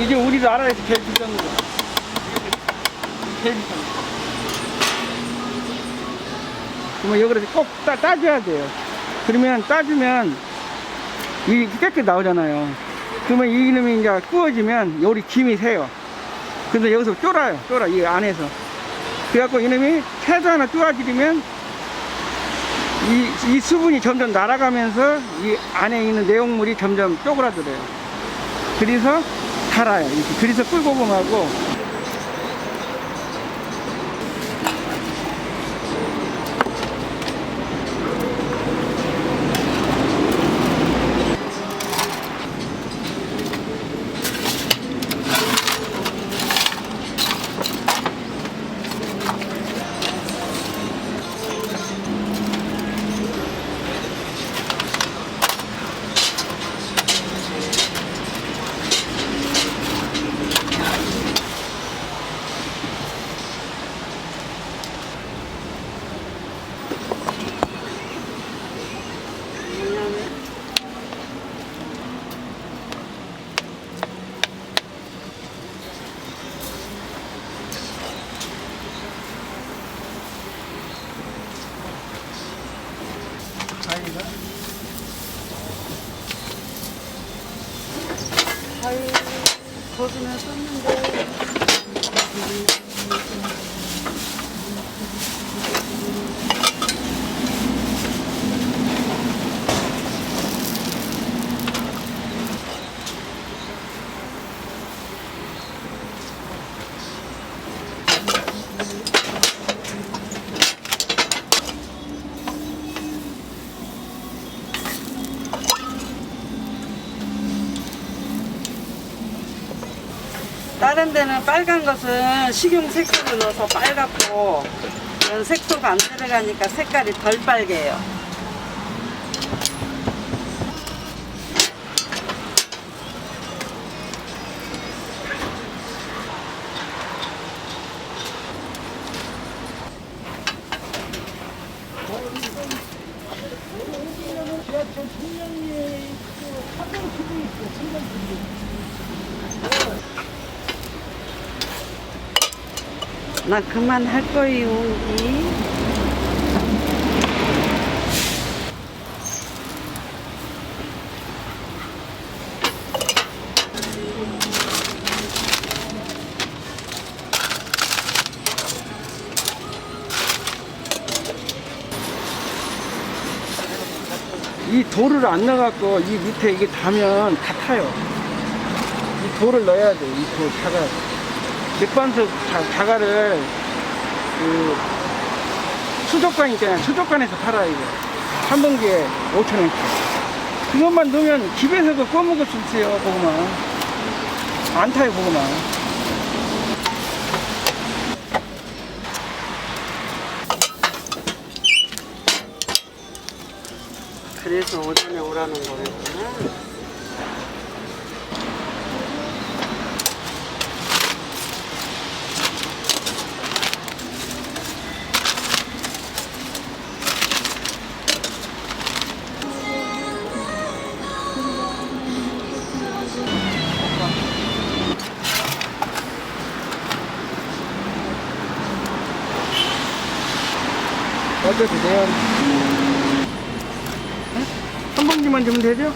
이게 우리나라에서 제일 비싼 거. 제일 비싼 거. 그러면 여기서 꼭 따줘야 돼요. 그러면 따주면 이 깨끗이 나오잖아요. 그러면 이놈이 이제 구워지면 여기 김이 새요. 근데 여기서 쫄아요. 쫄아, 이 안에서. 그래갖고 이놈이 새도 하나 쪼아지면 이 수분이 점점 날아가면서 이 안에 있는 내용물이 점점 쪼그라들어요. 그래서 달아요. 이렇게. 그래서 꿀고구마고. 과일 거기는 썼는데 다른 데는 빨간 것은 식용 색소를 넣어서 빨갛고 이런 색소가 안 들어가니까 색깔이 덜 빨개요. 나 그만할 거예요, 여기. 이 돌을 안 넣어갖고 이 밑에 이게 닿으면 다 타요. 이 돌을 넣어야 돼. 이 돌 자갈. 맥반석 자갈을 그 수족관 있잖아요. 수족관에서 팔아요. 이거 한 봉지에 5,000원씩. 그것만 넣으면 집에서도 꺼먹을 수 있어요. 고구마 안 타요. 고구마. 그래서 오전에 오라는 거였구나. 먼저 드세요. 한 봉지만 주면 되죠?